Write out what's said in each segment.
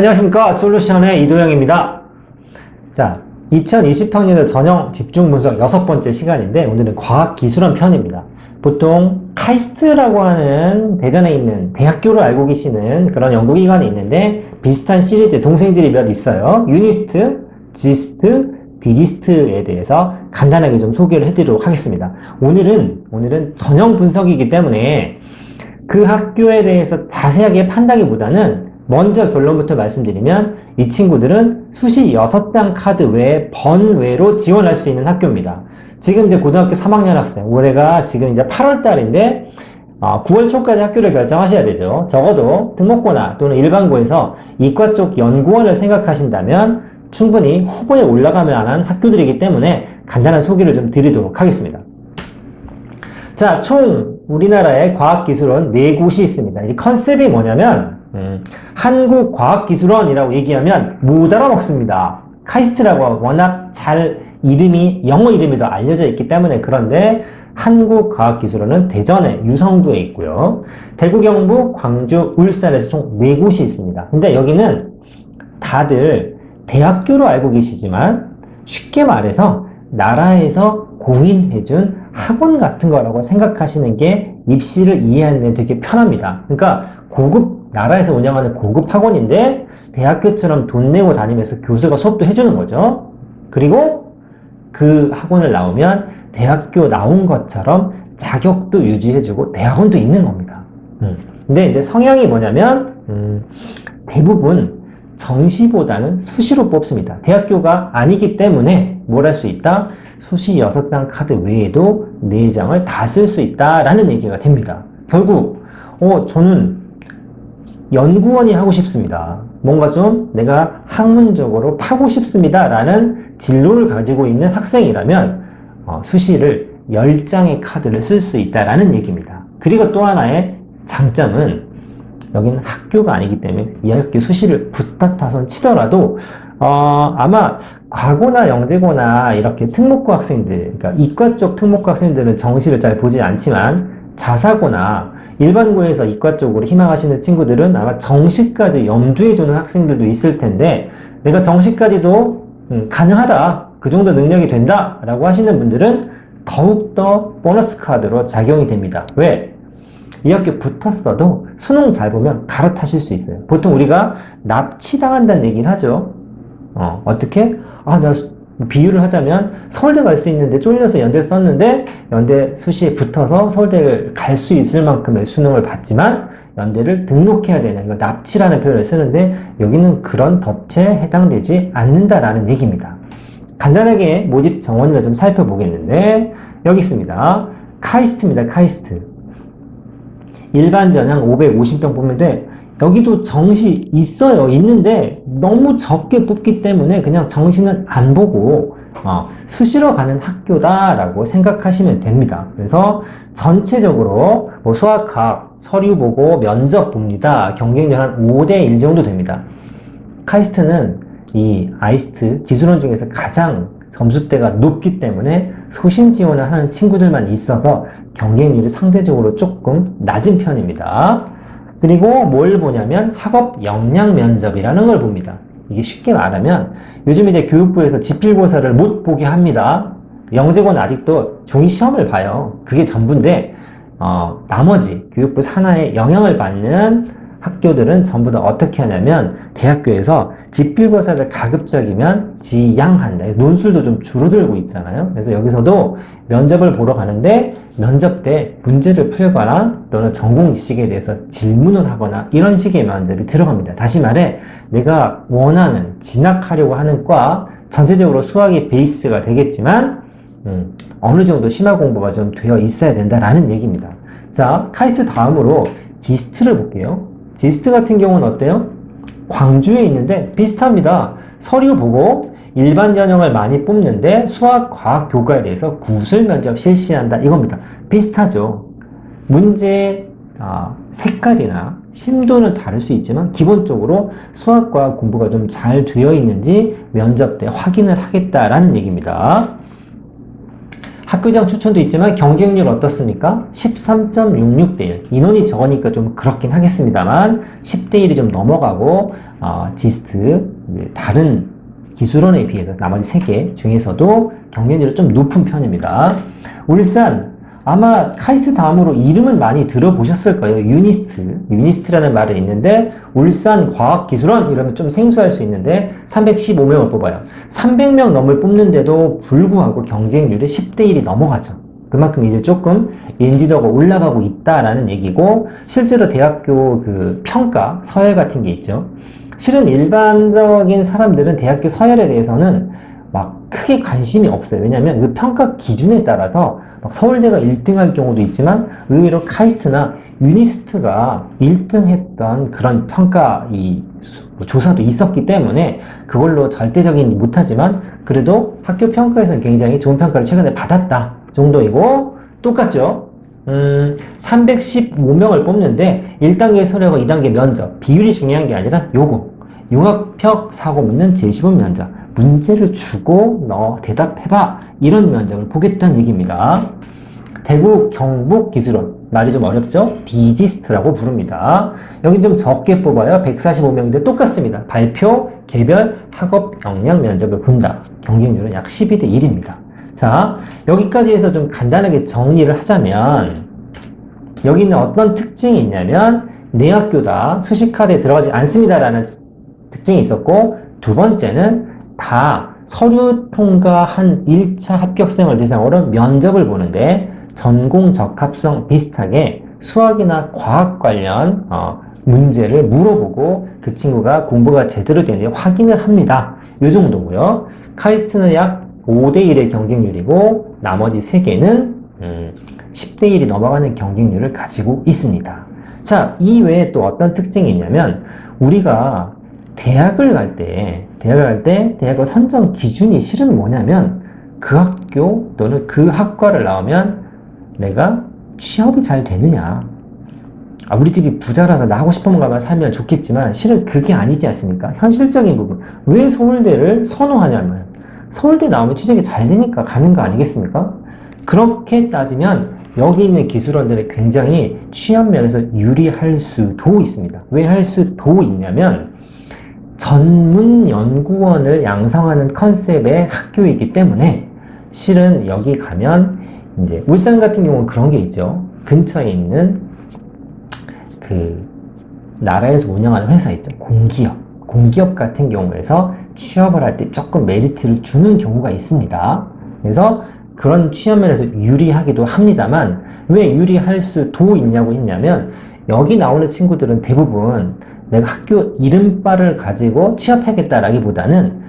안녕하십니까. 솔루션의 이도영입니다. 자, 2020학년도 전형 집중 분석 6번째 시간인데 오늘은 과학기술원 편입니다. 보통 카이스트라고 하는 대전에 있는 대학교를 알고 계시는 그런 연구기관이 있는데 비슷한 시리즈 동생들이 몇 있어요. 유니스트, 지스트, 디지스트에 대해서 간단하게 좀 소개를 해드리도록 하겠습니다. 오늘은 전형 분석이기 때문에 그 학교에 대해서 자세하게 판다기보다는 먼저 결론부터 말씀드리면 이 친구들은 수시 6장 카드 외에 번외로 지원할 수 있는 학교입니다. 지금 이제 고등학교 3학년 학생, 올해가 지금 이제 8월 달인데 9월 초까지 학교를 결정하셔야 되죠. 적어도 특목고나 또는 일반고에서 이과 쪽 연구원을 생각하신다면 충분히 후보에 올라가면 하는 학교들이기 때문에 간단한 소개를 좀 드리도록 하겠습니다. 자, 총 우리나라의 과학기술원 4곳이 있습니다. 이 컨셉이 뭐냐면 한국과학기술원이라고 얘기하면 못 알아먹습니다. 카이스트라고 워낙 잘 이름이 영어 이름이 더 알려져 있기 때문에. 그런데 한국과학기술원은 대전에 유성구에 있고요. 대구, 경북, 광주, 울산에서 총 4곳이 있습니다. 근데 여기는 다들 대학교로 알고 계시지만 쉽게 말해서 나라에서 공인해준 학원 같은 거라고 생각하시는 게 입시를 이해하는 데 되게 편합니다. 그러니까 나라에서 운영하는 고급 학원인데 대학교처럼 돈 내고 다니면서 교수가 수업도 해주는 거죠. 그리고 그 학원을 나오면 대학교 나온 것처럼 자격도 유지해주고 대학원도 있는 겁니다. 근데 이제 성향이 뭐냐면 대부분 정시보다는 수시로 뽑습니다. 대학교가 아니기 때문에 뭘 할 수 있다? 수시 6장 카드 외에도 4장을 다 쓸 수 있다라는 얘기가 됩니다. 결국 저는 연구원이 하고 싶습니다. 뭔가 좀 내가 학문적으로 파고 싶습니다 라는 진로를 가지고 있는 학생이라면 수시를 10장의 카드를 쓸 수 있다라는 얘기입니다. 그리고 또 하나의 장점은 여기는 학교가 아니기 때문에 이 학교 수시를 붙받아서 치더라도 아마 과고나 영재고나 이렇게 특목고 학생들, 그러니까 이과 쪽 특목고 학생들은 정시를 잘 보지 않지만 자사고나 일반고에서 이과 쪽으로 희망하시는 친구들은 아마 정시까지 염두에 두는 학생들도 있을 텐데 내가 정시까지도 가능하다, 그 정도 능력이 된다 라고 하시는 분들은 더욱더 보너스 카드로 작용이 됩니다. 왜? 이 학교 붙었어도 수능 잘 보면 갈아타실 수 있어요. 보통 우리가 납치당한다는 얘기를 하죠. 어떻게? 나 비유를 하자면 서울대 갈 수 있는데 쫄려서 연대 썼는데 연대 수시에 붙어서 서울대를 갈 수 있을 만큼의 수능을 봤지만 연대를 등록해야 되는, 이거 납치라는 표현을 쓰는데 여기는 그런 덫에 해당되지 않는다라는 얘기입니다. 간단하게 모집 정원을 좀 살펴보겠는데 여기 있습니다. 카이스트입니다. 카이스트. 일반 전형 550명 뽑는데 여기도 정시 있어요. 있는데 너무 적게 뽑기 때문에 그냥 정시는 안 보고 수시로 가는 학교다라고 생각하시면 됩니다. 그래서 전체적으로 수학학, 서류 보고 면접 봅니다. 경쟁률 한 5대1 정도 됩니다. 카이스트는 이 아이스트 기술원 중에서 가장 점수대가 높기 때문에 소신 지원을 하는 친구들만 있어서 경쟁률이 상대적으로 조금 낮은 편입니다. 그리고 뭘 보냐면 학업 역량 면접이라는 걸 봅니다. 이게 쉽게 말하면 요즘 이제 교육부에서 지필고사를 못 보게 합니다. 영재고는 아직도 종이 시험을 봐요. 그게 전부인데 나머지 교육부 산하에 영향을 받는 학교들은 전부 다 어떻게 하냐면 대학교에서 지필고사를 가급적이면 지양한다. 논술도 좀 줄어들고 있잖아요. 그래서 여기서도 면접을 보러 가는데 면접 때 문제를 풀거나 또는 전공 지식에 대해서 질문을 하거나 이런 식의 면접이 들어갑니다. 다시 말해 내가 원하는 진학하려고 하는 과 전체적으로 수학이 베이스가 되겠지만 어느 정도 심화 공부가 좀 되어 있어야 된다라는 얘기입니다. 자, 카이스트 다음으로 지스트를 볼게요. 지스트 같은 경우는 어때요? 광주에 있는데 비슷합니다. 서류 보고 일반 전형을 많이 뽑는데 수학, 과학, 교과에 대해서 구술 면접 실시한다 이겁니다. 비슷하죠. 문제 색깔이나 심도는 다를 수 있지만 기본적으로 수학, 과학 공부가 좀 잘 되어 있는지 면접 때 확인을 하겠다라는 얘기입니다. 학교장 추천도 있지만 경쟁률 어떻습니까? 13.66대 1. 인원이 적으니까 좀 그렇긴 하겠습니다만 10대 1이 좀 넘어가고 지스트, 다른 기술원에 비해서 나머지 3개 중에서도 경쟁률이 좀 높은 편입니다. 울산, 아마 카이스트 다음으로 이름은 많이 들어보셨을 거예요. 유니스트라는 말은 있는데 울산과학기술원 이러면 좀 생소할 수 있는데 315명을 뽑아요. 300명 넘을 뽑는데도 불구하고 경쟁률이 10대 1이 넘어가죠. 그만큼 이제 조금 인지도가 올라가고 있다라는 얘기고, 실제로 대학교 그 평가, 서열 같은 게 있죠. 실은 일반적인 사람들은 대학교 서열에 대해서는 막 크게 관심이 없어요. 왜냐하면 그 평가 기준에 따라서 막 서울대가 1등 할 경우도 있지만 의외로 카이스트나 유니스트가 1등 했던 그런 평가 조사도 있었기 때문에 그걸로 절대적인 못하지만 그래도 학교 평가에서는 굉장히 좋은 평가를 최근에 받았다 정도이고, 똑같죠. 315명을 뽑는데 1단계 서류와 2단계 면접, 비율이 중요한 게 아니라 요거 융합형 사고 묻는 제15 면접, 문제를 주고 너 대답해봐, 이런 면접을 보겠다는 얘기입니다. 대구 경북기술원, 말이 좀 어렵죠? 디지스트라고 부릅니다. 여기 좀 적게 뽑아요. 145명인데 똑같습니다. 발표, 개별, 학업 역량 면접을 본다. 경쟁률은 약 12대 1입니다. 자, 여기까지 해서 좀 간단하게 정리를 하자면, 여기는 어떤 특징이 있냐면 내 학교다, 수시카드에 들어가지 않습니다라는 특징이 있었고, 두 번째는 다 서류 통과한 1차 합격생을 대상으로 면접을 보는데 전공 적합성 비슷하게 수학이나 과학 관련 문제를 물어보고 그 친구가 공부가 제대로 되는지 확인을 합니다. 이 정도고요. 카이스트는 약 5대1의 경쟁률이고 나머지 3개는 10대1이 넘어가는 경쟁률을 가지고 있습니다. 자, 이 외에 또 어떤 특징이 있냐면, 우리가 대학을 갈 때 대학을 선정 기준이 실은 뭐냐면 그 학교 또는 그 학과를 나오면 내가 취업이 잘 되느냐, 우리 집이 부자라서 나 하고 싶은 것만 살면 좋겠지만 실은 그게 아니지 않습니까? 현실적인 부분, 왜 서울대를 선호하냐면 서울대 나오면 취직이 잘 되니까 가는 거 아니겠습니까? 그렇게 따지면 여기 있는 기술원들이 굉장히 취업 면에서 유리할 수도 있습니다. 왜 할 수도 있냐면 전문 연구원을 양성하는 컨셉의 학교이기 때문에 실은 여기 가면 이제 울산 같은 경우는 그런 게 있죠. 근처에 있는 그 나라에서 운영하는 회사 있죠. 공기업 같은 경우에서 취업을 할 때 조금 메리트를 주는 경우가 있습니다. 그래서 그런 취업 면에서 유리하기도 합니다만, 왜 유리할 수도 있냐고 했냐면 여기 나오는 친구들은 대부분 내가 학교 이름바를 가지고 취업하겠다라기보다는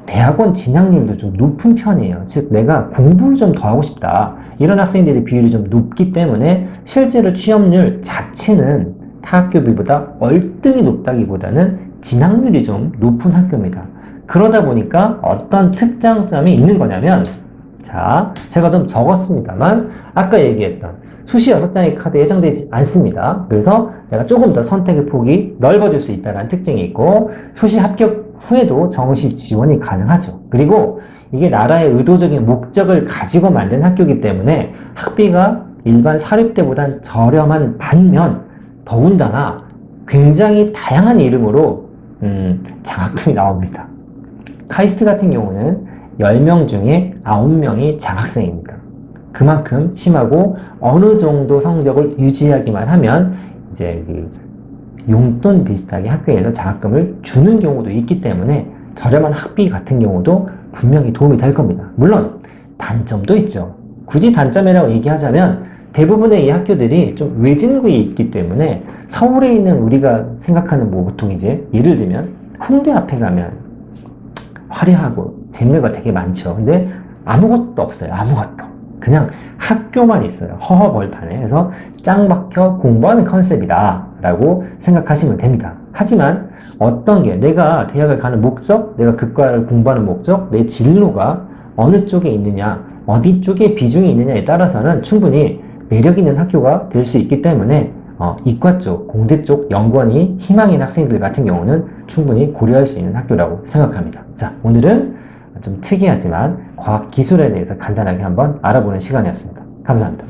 대학원 진학률도 좀 높은 편이에요. 즉 내가 공부를 좀 더 하고 싶다, 이런 학생들의 비율이 좀 높기 때문에 실제로 취업률 자체는 타 학교비보다 월등히 높다기보다는 진학률이 좀 높은 학교입니다. 그러다 보니까 어떤 특장점이 있는 거냐면, 자, 제가 좀 적었습니다만 아까 얘기했던 수시 6장의 카드에 해당되지 않습니다. 그래서 내가 조금 더 선택의 폭이 넓어질 수 있다는 특징이 있고, 수시 합격 후에도 정시 지원이 가능하죠. 그리고 이게 나라의 의도적인 목적을 가지고 만든 학교이기 때문에 학비가 일반 사립대보단 저렴한 반면 더군다나 굉장히 다양한 이름으로 장학금이 나옵니다. 카이스트 같은 경우는 10명 중에 9명이 장학생입니다. 그만큼 심하고 어느 정도 성적을 유지하기만 하면 이제 그 용돈 비슷하게 학교에서 장학금을 주는 경우도 있기 때문에 저렴한 학비 같은 경우도 분명히 도움이 될 겁니다. 물론 단점도 있죠. 굳이 단점이라고 얘기하자면 대부분의 이 학교들이 좀 외진구에 있기 때문에 서울에 있는 우리가 생각하는 뭐 보통 이제 예를 들면 홍대 앞에 가면 화려하고 재미가 되게 많죠. 근데 아무것도 없어요. 아무것도. 그냥 학교만 있어요. 허허벌판에. 그래서 짱 박혀 공부하는 컨셉이다 라고 생각하시면 됩니다. 하지만 어떤 게 내가 대학을 가는 목적, 내가 그과를 공부하는 목적, 내 진로가 어느 쪽에 있느냐, 어디 쪽에 비중이 있느냐에 따라서는 충분히 매력 있는 학교가 될 수 있기 때문에 이과 쪽, 공대 쪽 연구원이 희망인 학생들 같은 경우는 충분히 고려할 수 있는 학교라고 생각합니다. 자, 오늘은 좀 특이하지만 과학기술에 대해서 간단하게 한번 알아보는 시간이었습니다. 감사합니다.